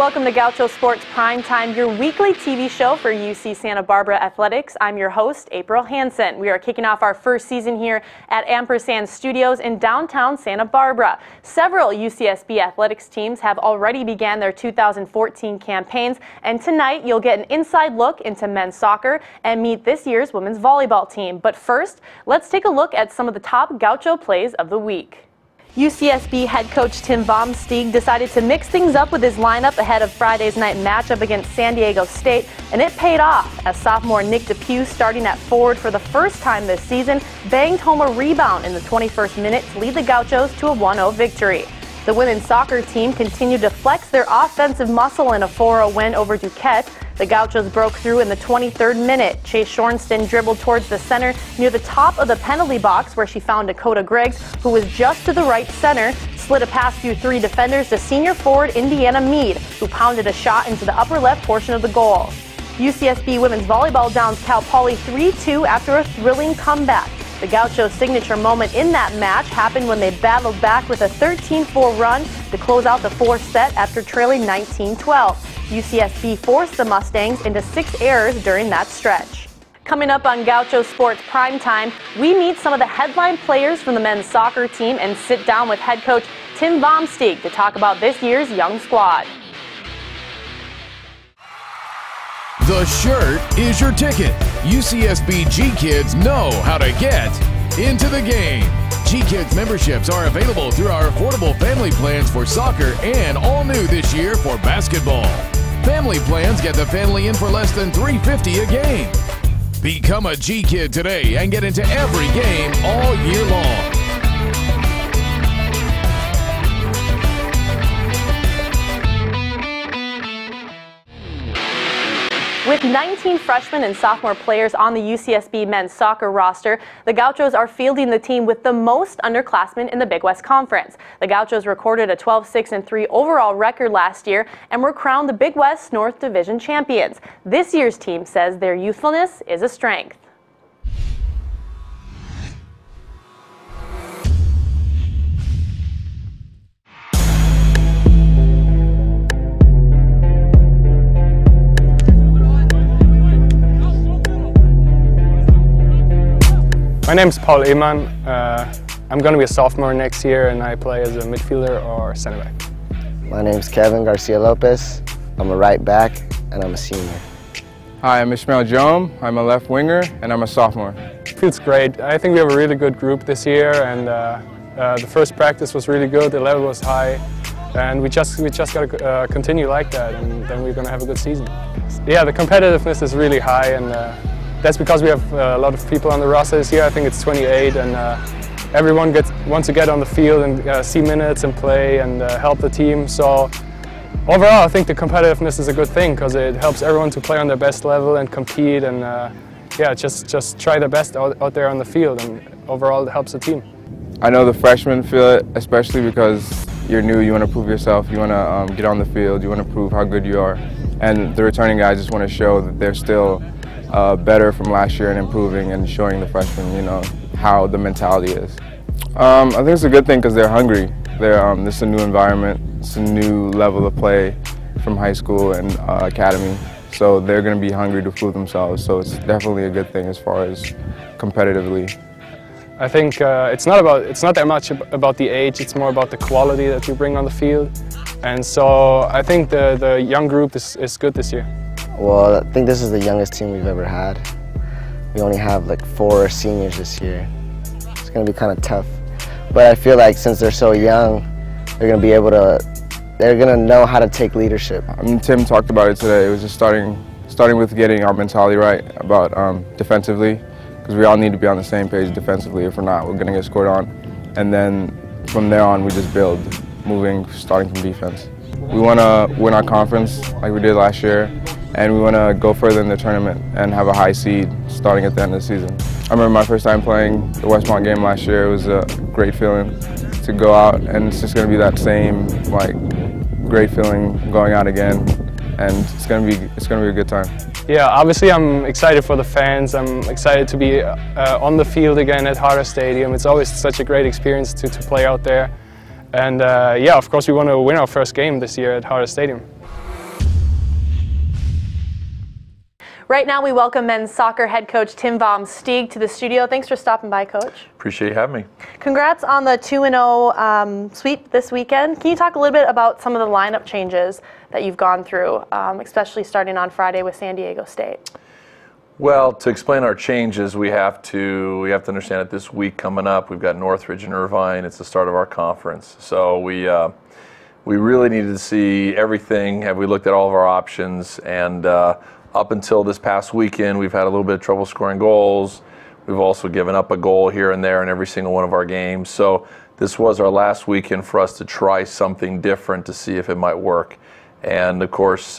Welcome to Gaucho Sports Primetime, your weekly TV show for UC Santa Barbara Athletics. I'm your host, April Hansen. We are kicking off our first season here at Ampersand Studios in downtown Santa Barbara. Several UCSB athletics teams have already began their 2014 campaigns, and tonight you'll get an inside look into men's soccer and meet this year's women's volleyball team. But first, let's take a look at some of the top Gaucho plays of the week. UCSB head coach Tim Baumstieg decided to mix things up with his lineup ahead of Friday's night matchup against San Diego State, and it paid off as sophomore Nick DePew, starting at forward for the first time this season, banged home a rebound in the 21st minute to lead the Gauchos to a 1-0 victory. The women's soccer team continued to flex their offensive muscle in a 4-0 win over Duquette. The Gauchos broke through in the 23rd minute. Chase Shornston dribbled towards the center near the top of the penalty box where she found Dakota Griggs, who was just to the right center, slid a pass through three defenders to senior forward Indiana Meade, who pounded a shot into the upper left portion of the goal. UCSB women's volleyball downs Cal Poly 3-2 after a thrilling comeback. The Gaucho's signature moment in that match happened when they battled back with a 13-4 run to close out the fourth set after trailing 19-12. UCSB forced the Mustangs into 6 errors during that stretch. Coming up on Gaucho Sports Primetime, we meet some of the headline players from the men's soccer team and sit down with head coach Tim Baumstieg to talk about this year's young squad. The shirt is your ticket. UCSB G-Kids know how to get into the game. G-Kids memberships are available through our affordable family plans for soccer and all new this year for basketball. Family plans get the family in for less than $3.50 a game. Become a G-Kid today and get into every game all year long. With 19 freshmen and sophomore players on the UCSB men's soccer roster, the Gauchos are fielding the team with the most underclassmen in the Big West Conference. The Gauchos recorded a 12-6-3 overall record last year and were crowned the Big West North Division champions. This year's team says their youthfulness is a strength. My name is Paul Ehmann. I'm going to be a sophomore next year and I play as a midfielder or center back. My name is Kevin Garcia Lopez. I'm a right back and I'm a senior. Hi, I'm Ishmael Jome. I'm a left winger and I'm a sophomore. Feels great. I think we have a really good group this year, and the first practice was really good, the level was high, and we just got to continue like that, and then we're going to have a good season. Yeah, the competitiveness is really high, and that's because we have a lot of people on the roster this year. I think it's 28, and everyone wants to get on the field and see minutes and play and help the team. So overall, I think the competitiveness is a good thing because it helps everyone to play on their best level and compete, and yeah, just try their best out there on the field, and overall it helps the team. I know the freshmen feel it, especially because you're new, you want to prove yourself, you want to get on the field, you want to prove how good you are. And the returning guys just want to show that they're still better from last year and improving and showing the freshmen, you know, how the mentality is. I think it's a good thing because they're hungry. This is a new environment, it's a new level of play from high school and academy. So they're going to be hungry to prove themselves. So it's definitely a good thing as far as competitively. I think it's not that much about the age, it's more about the quality that you bring on the field. And so I think the young group is good this year. Well, I think this is the youngest team we've ever had. We only have like 4 seniors this year. It's going to be kind of tough. But I feel like since they're so young, they're going to be able to, they're going to know how to take leadership. I mean, Tim talked about it today. It was just starting with getting our mentality right about defensively, because we all need to be on the same page defensively. If we're not, we're going to get scored on. And then from there on, we just build, starting from defense. We want to win our conference like we did last year, and we want to go further in the tournament and have a high seed starting at the end of the season. I remember my first time playing the Westmont game last year. It was a great feeling to go out, and it's just going to be that same great feeling going out again, and it's going to be a good time. Yeah, obviously I'm excited for the fans. I'm excited to be on the field again at Harder Stadium. It's always such a great experience to play out there. And yeah, of course we want to win our first game this year at Harder Stadium. Right now, we welcome men's soccer head coach Tim Vom Steeg to the studio. Thanks for stopping by, Coach. Appreciate you having me. Congrats on the 2-0 sweep this weekend. Can you talk a little bit about some of the lineup changes that you've gone through, especially starting on Friday with San Diego State? Well, to explain our changes, we have to understand that this week coming up, we've got Northridge and Irvine. It's the start of our conference, so we really needed to see everything. Have we looked at all of our options? And up until this past weekend, we've had a little bit of trouble scoring goals. We've also given up a goal here and there in every single one of our games. So this was our last weekend for us to try something different to see if it might work. And of course,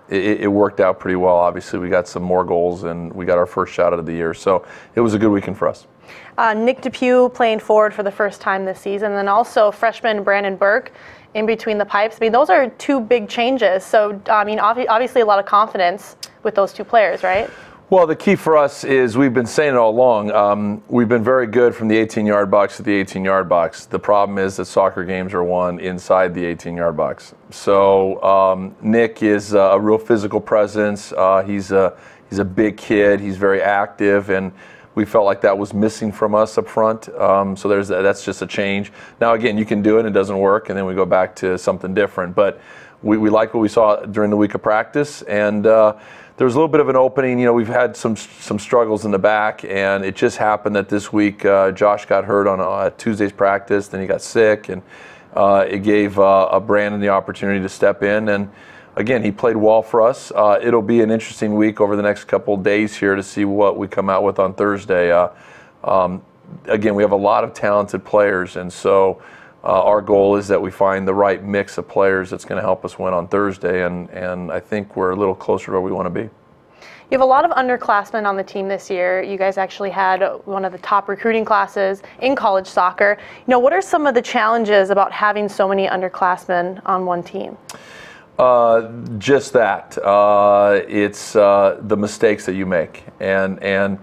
it worked out pretty well. Obviously, we got some more goals and we got our first shot out of the year. So it was a good weekend for us. Nick Depew playing forward for the first time this season, and then also freshman Brandon Burke in between the pipes. I mean, those are two big changes. So, I mean, obviously a lot of confidence with those two players, right? Well, the key for us is we've been saying it all along. We've been very good from the 18-yard box to the 18-yard box. The problem is that soccer games are won inside the 18-yard box. So Nick is a real physical presence. He's a big kid. He's very active, and we felt like that was missing from us up front. So that's just a change. Now, again, you can do it and it doesn't work, and then we go back to something different. But we liked what we saw during the week of practice, and there was a little bit of an opening. You know, we've had some struggles in the back, and it just happened that this week Josh got hurt on Tuesday's practice, then he got sick, and it gave Brandon the opportunity to step in. And again, he played well for us. It'll be an interesting week over the next couple of days here to see what we come out with on Thursday. Again, we have a lot of talented players, and so our goal is that we find the right mix of players that's going to help us win on Thursday, and I think we're a little closer to where we want to be. You have a lot of underclassmen on the team this year. You guys actually had one of the top recruiting classes in college soccer. You know, what are some of the challenges about having so many underclassmen on one team? Just that. It's the mistakes that you make, and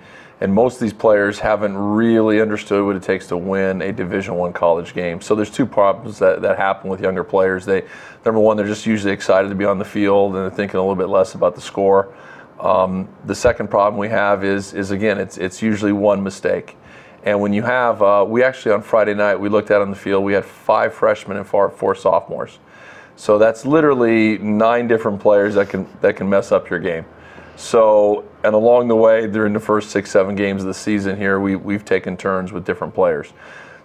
most of these players haven't really understood what it takes to win a Division I college game. So there's two problems that happen with younger players. Number one, they're just usually excited to be on the field and they're thinking a little bit less about the score. The second problem we have is again, it's usually one mistake. And when you have, we actually on Friday night, we looked out on the field, we had 5 freshmen and 4 sophomores. So that's literally 9 different players that can mess up your game. So, and along the way, during the first 6-7 games of the season here, we've taken turns with different players.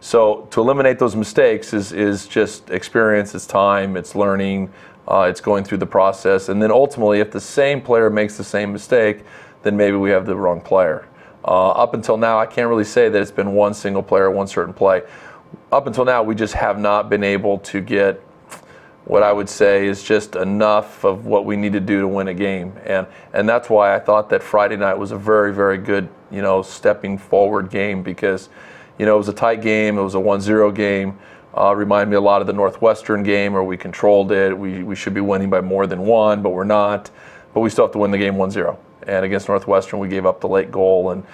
So to eliminate those mistakes is just experience, it's time, it's learning, it's going through the process. And then ultimately, if the same player makes the same mistake, then maybe we have the wrong player. Up until now, I can't really say that it's been one single player, one certain play. Up until now, we just have not been able to get what I would say is just enough of what we need to do to win a game. And that's why I thought that Friday night was a very, very good, you know, stepping forward game, because, you know, it was a tight game, it was a 1-0 game. Reminded me a lot of the Northwestern game where we controlled it. We should be winning by more than 1, but we're not. But we still have to win the game 1-0. And against Northwestern, we gave up the late goal and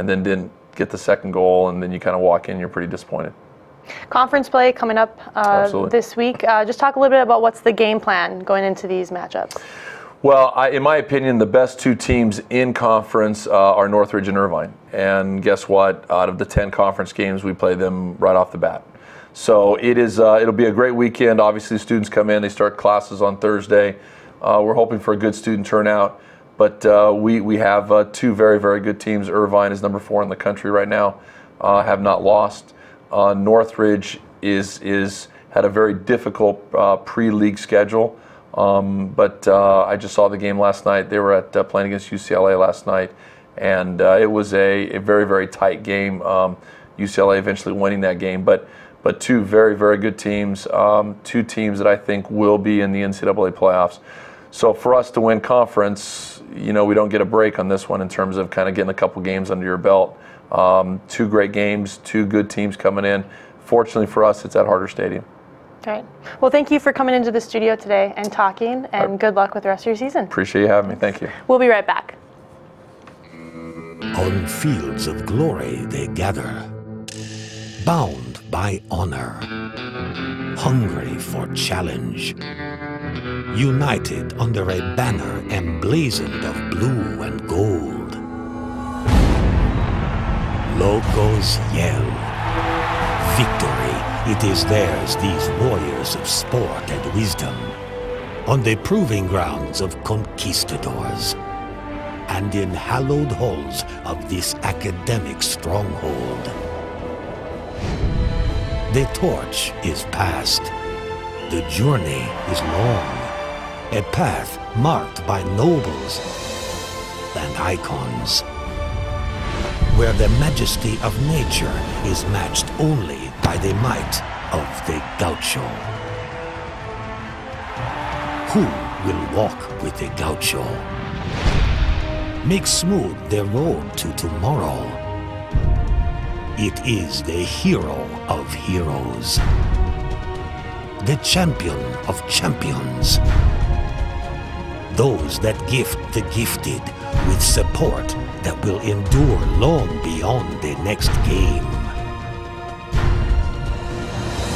then didn't get the second goal, and then you kind of walk in, you're pretty disappointed. Conference play coming up this week. Just talk a little bit about what's the game plan going into these matchups. Well, in my opinion, the best 2 teams in conference are Northridge and Irvine. And guess what? Out of the 10 conference games, we play them right off the bat. So it'll be a great weekend. Obviously, students come in, they start classes on Thursday. We're hoping for a good student turnout. But we have 2 very, very good teams. Irvine is number 4 in the country right now, have not lost. Northridge had a very difficult pre-league schedule, but I just saw the game last night. They were at playing against UCLA last night, and it was a very, very tight game. UCLA eventually winning that game, but 2 very, very good teams, 2 teams that I think will be in the NCAA playoffs. So for us to win conference, you know, we don't get a break on this one in terms of kind of getting a couple games under your belt. 2 great games, 2 good teams coming in. Fortunately for us, it's at Harder Stadium. All right. Well, thank you for coming into the studio today and talking, and good luck with the rest of your season. Appreciate you having me. Thank you. We'll be right back. On fields of glory they gather, bound by honor, hungry for challenge. united under a banner emblazoned of blue and gold. Locos yell. Victory, it is theirs, these warriors of sport and wisdom, on the proving grounds of conquistadors, and in hallowed halls of this academic stronghold. The torch is passed. The journey is long, a path marked by nobles and icons, where the majesty of nature is matched only by the might of the Gaucho. Who will walk with the Gaucho? Make smooth the road to tomorrow. It is the hero of heroes, the champion of champions, those that gift the gifted with support that will endure long beyond the next game.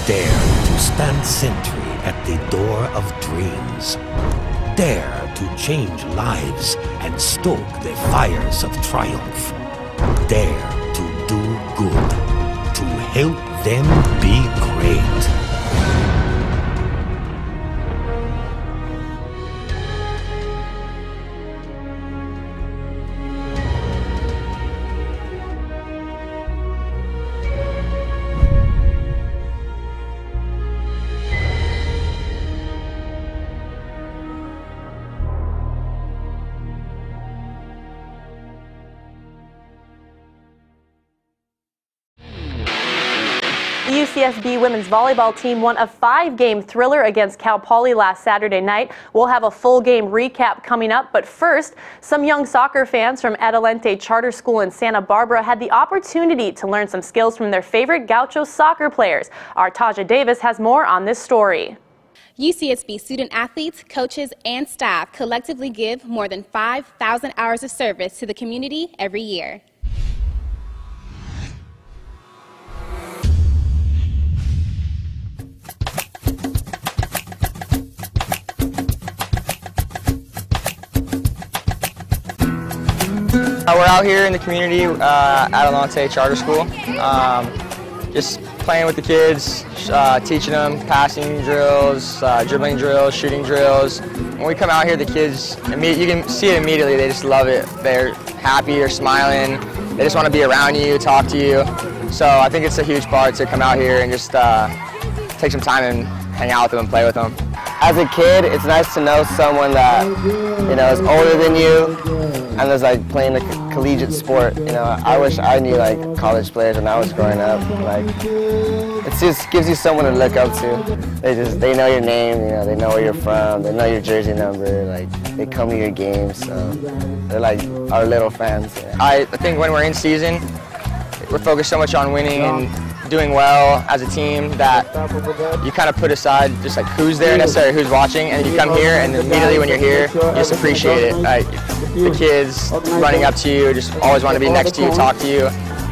Dare to stand sentry at the door of dreams. Dare to change lives and stoke the fires of triumph. Dare to do good, to help them be great. The UCSB women's volleyball team won a 5-game thriller against Cal Poly last Saturday night. We'll have a full game recap coming up, but first, some young soccer fans from Adelante Charter School in Santa Barbara had the opportunity to learn some skills from their favorite Gaucho soccer players. Our Taja Davis has more on this story. UCSB student athletes, coaches, and staff collectively give more than 5,000 hours of service to the community every year. We're out here in the community at Adelante Charter School, just playing with the kids, teaching them passing drills, dribbling drills, shooting drills. When we come out here, the kids, you can see it immediately, they just love it. They're happy, they're smiling, they just want to be around you, talk to you. So I think it's a huge part to come out here and just take some time and hang out with them and play with them. As a kid, it's nice to know someone that, you know, is older than you and is like playing a collegiate sport. You know, I wish I knew like college players when I was growing up. Like, it just gives you someone to look up to. They know your name, you know, they know where you're from, they know your jersey number, like they come to your games, so they're like our little fans. Yeah. I think when we're in season, we're focused so much on winning and doing well as a team that you kind of put aside just like who's there necessarily, who's watching, and you come here and immediately when you're here, you just appreciate it. Like the kids running up to you, just always want to be next to you, talk to you.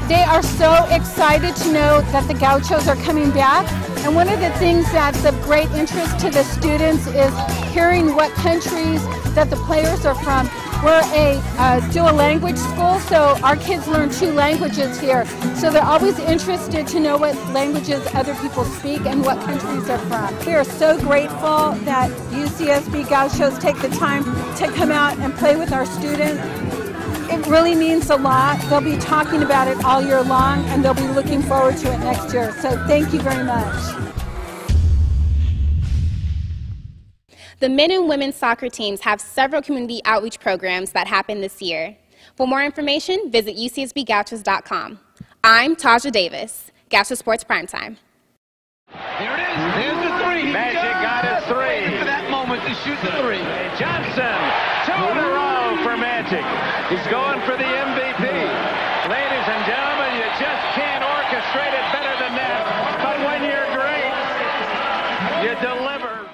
They are so excited to know that the Gauchos are coming back. And one of the things that's of great interest to the students is hearing what countries that the players are from. We're a dual language school, so our kids learn 2 languages here. So they're always interested to know what languages other people speak and what countries they're from. We are so grateful that UCSB Gauchos take the time to come out and play with our students. It really means a lot. They'll be talking about it all year long, and they'll be looking forward to it next year. So thank you very much. The men and women's soccer teams have several community outreach programs that happen this year. For more information, visit ucsbgauchos.com. I'm Taja Davis, Gaucho Sports Primetime. Here it is. There's the 3. Magic got his 3. Waiting for that moment to shoot the 3. Johnson, 2 in a row for Magic. He's going for the MVP. Ladies and gentlemen, you just can't orchestrate it better than that. But when you're great, you deliver.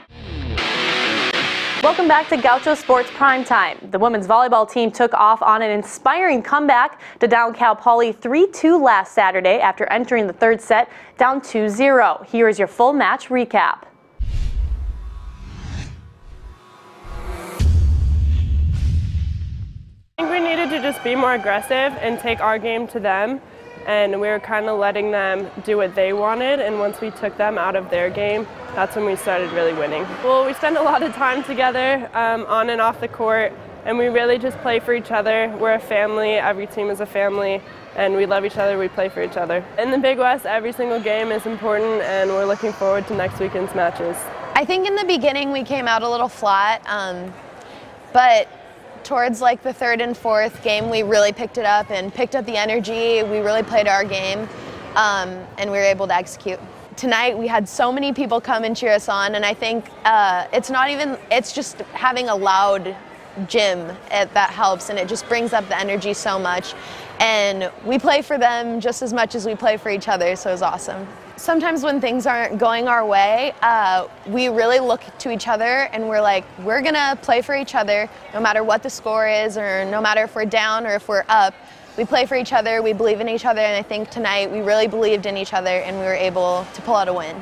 Welcome back to Gaucho Sports Primetime. The women's volleyball team took off on an inspiring comeback to down Cal Poly 3-2 last Saturday after entering the 3rd set down 2-0. Here is your full match recap. needed to just be more aggressive and take our game to them, and we were kind of letting them do what they wanted, and once we took them out of their game, that's when we started really winning. Well, we spend a lot of time together on and off the court, and we really just play for each other. We're a family, every team is a family, and we love each other, we play for each other. In the Big West, every single game is important, and we're looking forward to next weekend's matches. I think in the beginning we came out a little flat, but towards like the third and fourth game we really picked it up and picked up the energy. We really played our game, and we were able to execute. Tonight we had so many people come and cheer us on, and I think it's just having a loud gym that helps, and it just brings up the energy so much. And we play for them just as much as we play for each other, so it was awesome. Sometimes when things aren't going our way, we really look to each other and we're like, we're gonna play for each other no matter what the score is, or no matter if we're down or if we're up. We play for each other, we believe in each other, and I think tonight we really believed in each other and we were able to pull out a win.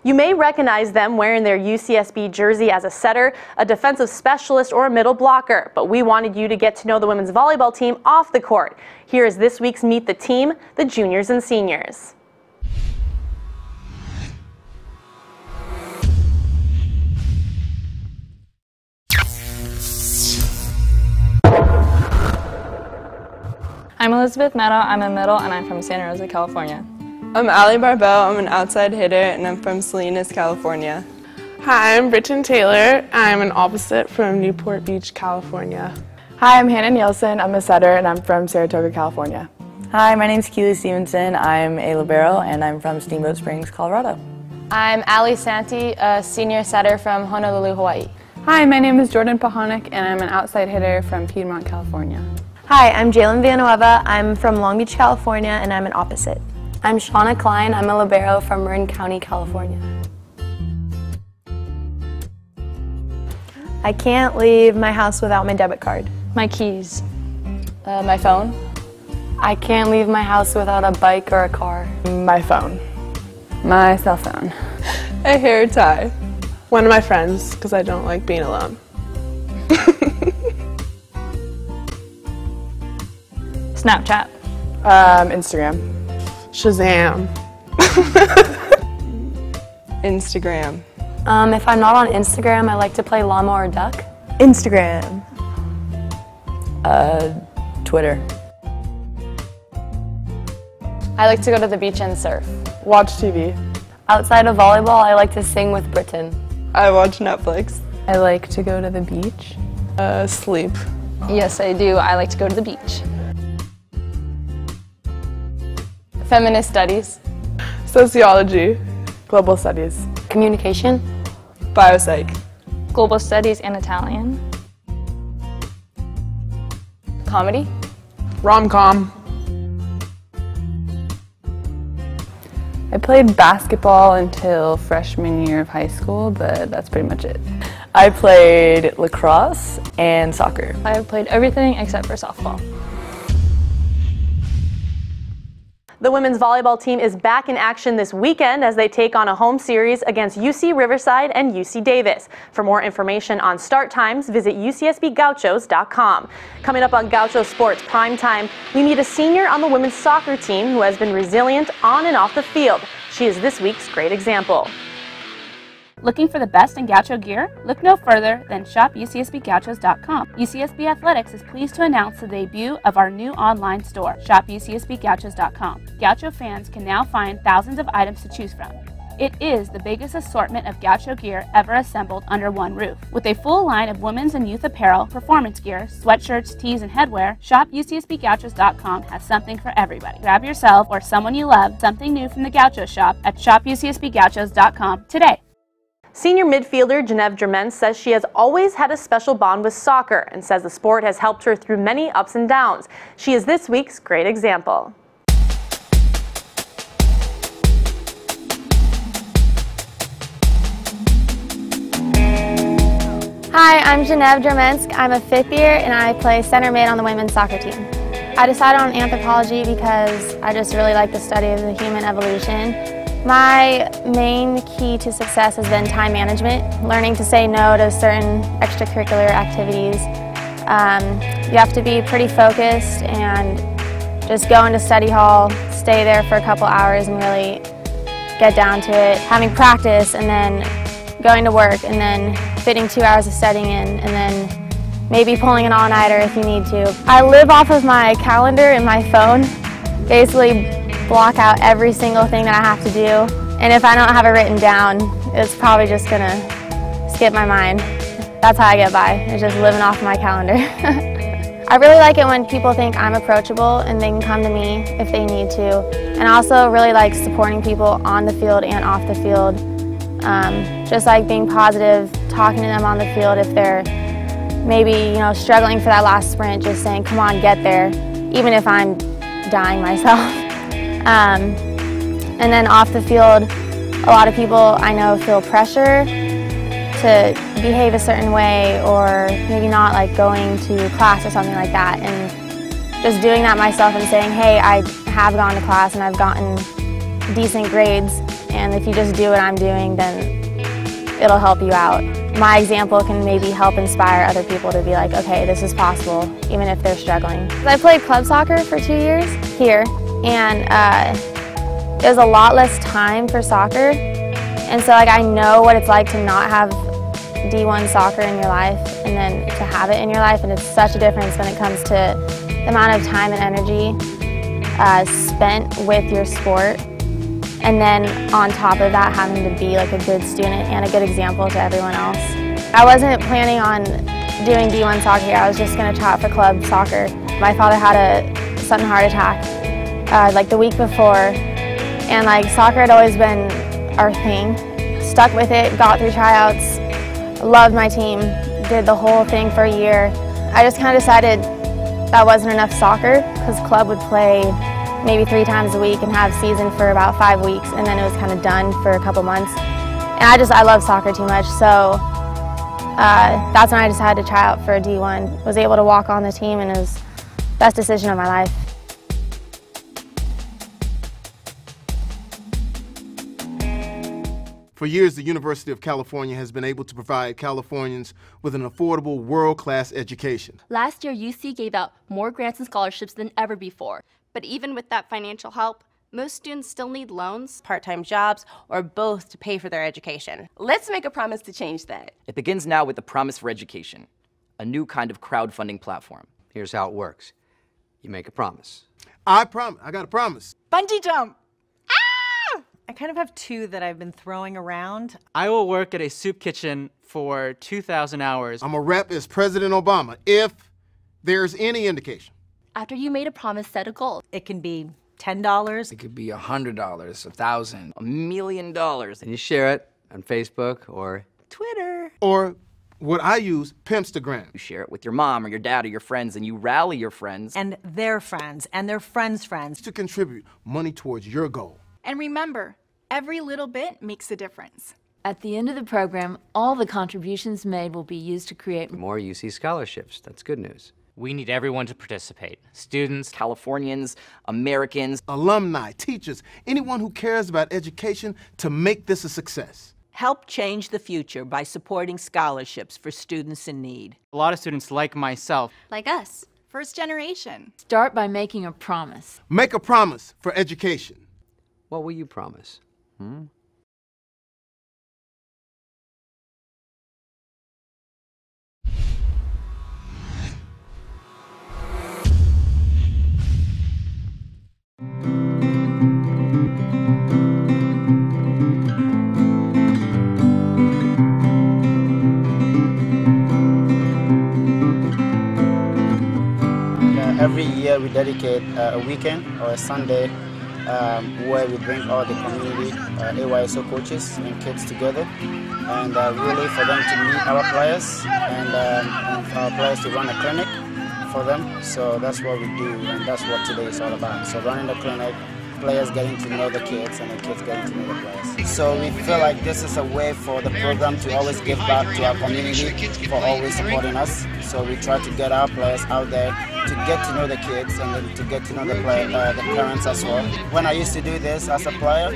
You may recognize them wearing their UCSB jersey as a setter, a defensive specialist, or a middle blocker, but we wanted you to get to know the women's volleyball team off the court. Here is this week's Meet the Team, the juniors and seniors. I'm Elizabeth Meadow, I'm a middle, and I'm from Santa Rosa, California. I'm Allie Barbell, I'm an outside hitter, and I'm from Salinas, California. Hi, I'm Britton Taylor. I'm an opposite from Newport Beach, California. Hi, I'm Hannah Nielsen. I'm a setter, and I'm from Saratoga, California. Hi, my name's Keely Stevenson. I'm a libero, and I'm from Steamboat Springs, Colorado. I'm Allie Santi, a senior setter from Honolulu, Hawaii. Hi, my name is Jordan Pahonik, and I'm an outside hitter from Piedmont, California. Hi, I'm Jalen Villanueva. I'm from Long Beach, California, and I'm an opposite. I'm Shauna Klein. I'm a libero from Marin County, California. I can't leave my house without my debit card. My keys. My phone. I can't leave my house without a bike or a car. My phone. My cell phone. A hair tie. One of my friends, because I don't like being alone. Snapchat. Instagram. Shazam. Instagram. If I'm not on Instagram, I like to play llama or duck. Instagram. Twitter. I like to go to the beach and surf. Watch TV. Outside of volleyball, I like to sing with Britton. I watch Netflix. I like to go to the beach. Sleep. Yes, I do. I like to go to the beach. Feminist studies. Sociology. Global studies. Communication. Biopsych. Global studies and Italian. Comedy. Rom-com. I played basketball until freshman year of high school, but that's pretty much it. I played lacrosse and soccer. I have played everything except for softball. The women's volleyball team is back in action this weekend as they take on a home series against UC Riverside and UC Davis. For more information on start times, visit ucsbgauchos.com. Coming up on Gaucho Sports Primetime, we meet a senior on the women's soccer team who has been resilient on and off the field. She is this week's great example. Looking for the best in Gaucho gear? Look no further than shopucsbgauchos.com. UCSB Athletics is pleased to announce the debut of our new online store, shopucsbgauchos.com. Gaucho fans can now find thousands of items to choose from. It is the biggest assortment of Gaucho gear ever assembled under one roof. With a full line of women's and youth apparel, performance gear, sweatshirts, tees, and headwear, shopucsbgauchos.com has something for everybody. Grab yourself or someone you love something new from the Gaucho shop at shopucsbgauchos.com today. Senior midfielder Genevieve Germain says she has always had a special bond with soccer and says the sport has helped her through many ups and downs. She is this week's great example. Hi, I'm Genevieve Germensk. I'm a 5th year and I play center mid on the women's soccer team. I decided on anthropology because I just really like the study of the human evolution. My main key to success has been time management, learning to say no to certain extracurricular activities. You have to be pretty focused and just go into study hall, stay there for a couple hours and really get down to it. Having practice and then going to work and then fitting 2 hours of studying in and then maybe pulling an all-nighter if you need to. I live off of my calendar in my phone, basically block out every single thing that I have to do. And if I don't have it written down, it's probably just gonna skip my mind. That's how I get by, it's just living off my calendar. I really like it when people think I'm approachable and they can come to me if they need to. And I also really like supporting people on the field and off the field. Just like being positive, talking to them on the field if they're maybe struggling for that last sprint, just saying, come on, get there, even if I'm dying myself. And then off the field, a lot of people I know feel pressure to behave a certain way or maybe not like going to class or something like that. And just doing that myself and saying, hey, I have gone to class and I've gotten decent grades, and if you just do what I'm doing, then it'll help you out. My example can maybe help inspire other people to be like, okay, this is possible, even if they're struggling. I played club soccer for 2 years here, and there's a lot less time for soccer, and so I know what it's like to not have D1 soccer in your life and then to have it in your life, and it's such a difference when it comes to the amount of time and energy spent with your sport, and then on top of that having to be like a good student and a good example to everyone else. I wasn't planning on doing D1 soccer here. I was just going to try out for club soccer. My father had a sudden heart attack like the week before, and soccer had always been our thing. Stuck with it, got through tryouts, loved my team, did the whole thing for a year. I just kind of decided that wasn't enough soccer because club would play maybe 3 times a week and have season for about 5 weeks, and then it was kind of done for a couple months. And I love soccer too much, so that's when I decided to try out for D1. Was able to walk on the team, and it was the best decision of my life. For years, the University of California has been able to provide Californians with an affordable, world-class education. Last year, UC gave out more grants and scholarships than ever before. But even with that financial help, most students still need loans, part-time jobs, or both to pay for their education. Let's make a promise to change that. It begins now with the Promise for Education, a new kind of crowdfunding platform. Here's how it works. You make a promise. I promise. I got a promise. Bungee jump. Ah! I kind of have 2 that I've been throwing around. I will work at a soup kitchen for 2,000 hours. I'm a rep as President Obama, if there's any indication. After you made a promise, set a goal. It can be $10. It could be $100, $1,000, $1 million. And you share it on Facebook or Twitter. Or what I use, Pimpstagram. You share it with your mom or your dad or your friends, and you rally your friends. And their friends, and their friends' friends. To contribute money towards your goal. And remember, every little bit makes a difference. At the end of the program, all the contributions made will be used to create more UC scholarships. That's good news. We need everyone to participate. Students, Californians, Americans, alumni, teachers, anyone who cares about education to make this a success. Help change the future by supporting scholarships for students in need. A lot of students like myself. Like us. First generation. Start by making a promise. Make a promise for education. What will you promise? Every year we dedicate a weekend or a Sunday where we bring all the community AYSO coaches and kids together, and really for them to meet our players and our players to run a clinic for them. So that's what we do, and that's what today is all about. So running the clinic, players getting to know the kids, and the kids getting to know the players. So we feel like this is a way for the program to always give back to our community for always supporting us. So we try to get our players out there to get to know the kids and then to get to know the parents as well. When I used to do this as a player,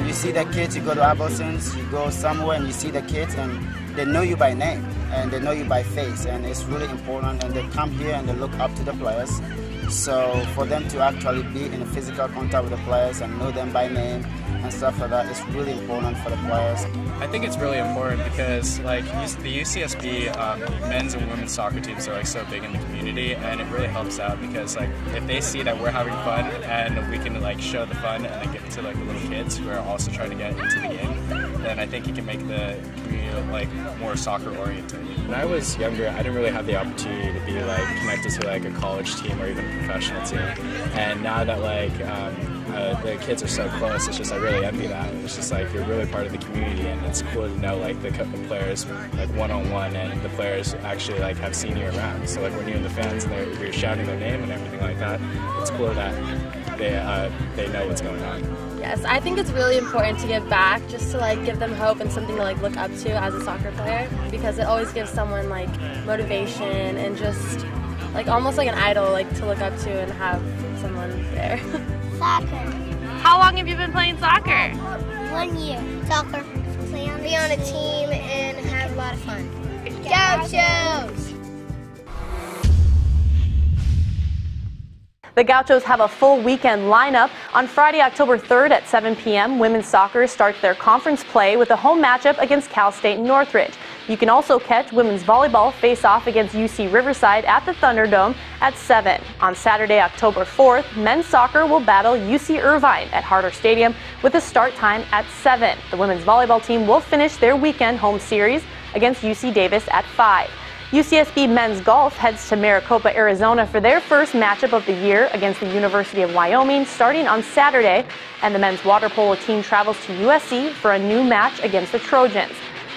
You see the kids, you go to Albertsons, you go somewhere and you see the kids and they know you by name and they know you by face, and it's really important, and they come here and they look up to the players. So for them to actually be in a physical contact with the players and know them by name and stuff like that is really important for the players. I think it's really important because like the UCSB men's and women's soccer teams are like so big in the community, and it really helps out because like if they see that we're having fun and we can like show the fun and then give it to like the little kids who are also trying to get into the game, then I think it can make the community like more soccer oriented. When I was younger, I didn't really have the opportunity to be like connected to like a college team or even a professional team, and now that like the kids are so close, it's just I really envy that. It's just like you're really part of the community, and it's cool to know like the players like one-on-one, and the players actually like have seen you around. So like when you're in the fans and you're shouting their name and everything like that, it's cool that they know what's going on. Yes, I think it's really important to give back, just to like give them hope and something to like look up to as a soccer player, because it always gives someone like motivation and just like almost like an idol like to look up to and have someone there. Soccer. How long have you been playing soccer? 1 year. Soccer. Be on a team and have a lot of fun. Gauchos! The Gauchos have a full weekend lineup. On Friday, October 3rd at 7 p.m., women's soccer starts their conference play with a home matchup against Cal State Northridge. You can also catch women's volleyball face-off against UC Riverside at the Thunderdome at 7. On Saturday, October 4th, men's soccer will battle UC Irvine at Harder Stadium with a start time at 7. The women's volleyball team will finish their weekend home series against UC Davis at 5. UCSB men's golf heads to Maricopa, Arizona for their first matchup of the year against the University of Wyoming starting on Saturday, and the men's water polo team travels to USC for a new match against the Trojans.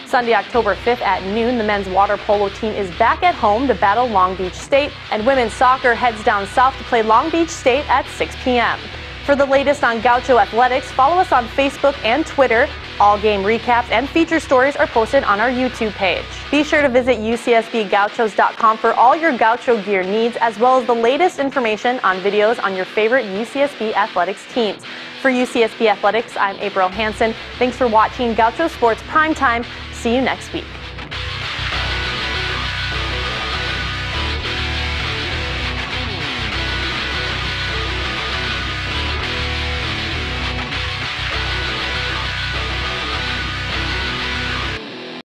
Sunday, October 5th at noon, the men's water polo team is back at home to battle Long Beach State, and women's soccer heads down south to play Long Beach State at 6 p.m. For the latest on Gaucho athletics, follow us on Facebook and Twitter. All game recaps and feature stories are posted on our YouTube page. Be sure to visit UCSBGauchos.com for all your Gaucho gear needs, as well as the latest information on videos on your favorite UCSB athletics teams. For UCSB Athletics, I'm April Hansen. Thanks for watching Gaucho Sports Primetime. See you next week.